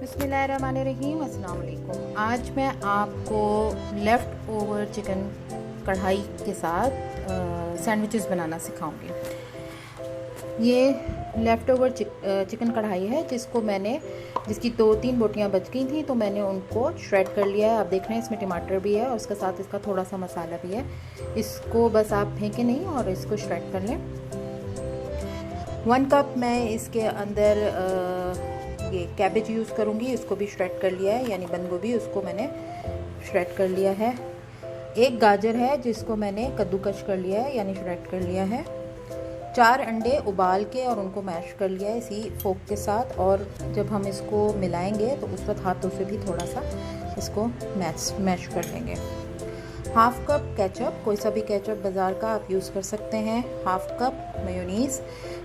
बिस्मिल्लाहिर्रहमानिर्रहीम, अस्सलाम वालेकुम। आज मैं आपको लेफ़्ट ओवर चिकन कढ़ाई के साथ सैंडविचेस बनाना सिखाऊंगी। ये लेफ़्ट ओवर चिकन कढ़ाई है जिसकी 2-3 बोटियां बच गई थी, तो मैंने उनको श्रेड कर लिया है। आप देख रहे हैं इसमें टमाटर भी है और उसके साथ इसका थोड़ा सा मसाला भी है। इसको बस आप फेंकें नहीं और इसको श्रेड कर लें। 1 कप मैं इसके अंदर ये कैबेज यूज़ करूँगी, इसको भी श्रेड कर लिया है, यानी बंद गोभी, उसको मैंने श्रेड कर लिया है। 1 गाजर है जिसको मैंने कद्दूकश कर लिया है, यानी श्रेड कर लिया है। 4 अंडे उबाल के और उनको मैश कर लिया है इसी फोक के साथ, और जब हम इसको मिलाएंगे तो उस वक्त हाथों से भी थोड़ा सा इसको मैश कर लेंगे। 1/2 कप केचप, कोई सा भी केचप बाज़ार का आप यूज़ कर सकते हैं। 1/2 कप मेयोनीज़,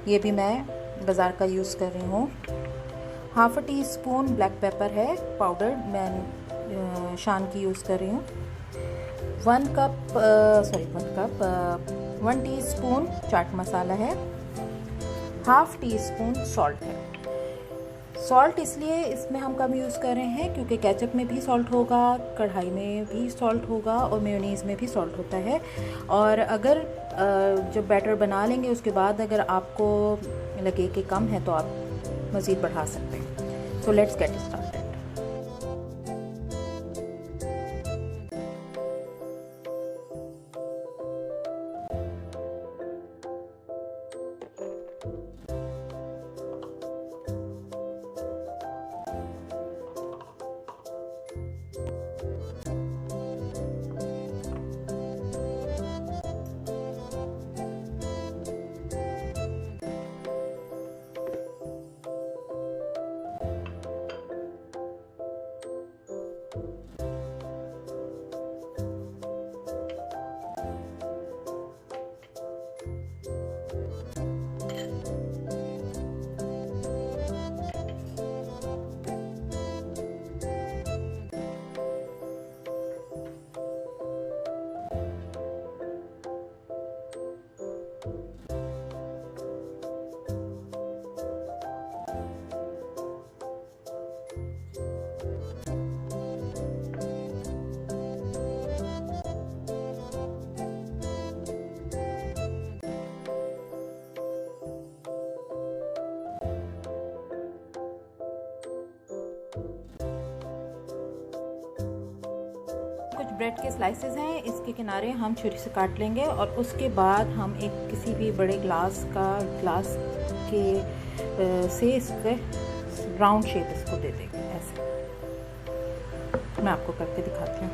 ये भी मैं बाज़ार का यूज़ कर रही हूँ। 1/2 टीस्पून ब्लैक पेपर है पाउडर, मैं शान की यूज़ कर रही हूँ। 1 टीस्पून चाट मसाला है। 1/2 टीस्पून सॉल्ट है। सॉल्ट इसलिए इसमें हम कम यूज़ कर रहे हैं क्योंकि केचप में भी सॉल्ट होगा, कढ़ाई में भी सॉल्ट होगा और मेयोनीज़ में भी सॉल्ट होता है। और अगर जब बैटर बना लेंगे उसके बाद अगर आपको लगे कि कम है तो आप मज़ीद बढ़ा सकते हैं। So let's get started. कुछ ब्रेड के स्लाइसेस हैं, इसके किनारे हम छुरी से काट लेंगे और उसके बाद हम एक किसी भी बड़े ग्लास के से इसके राउंड शेप इसको दे देंगे। ऐसे मैं आपको करके दिखाती हूँ।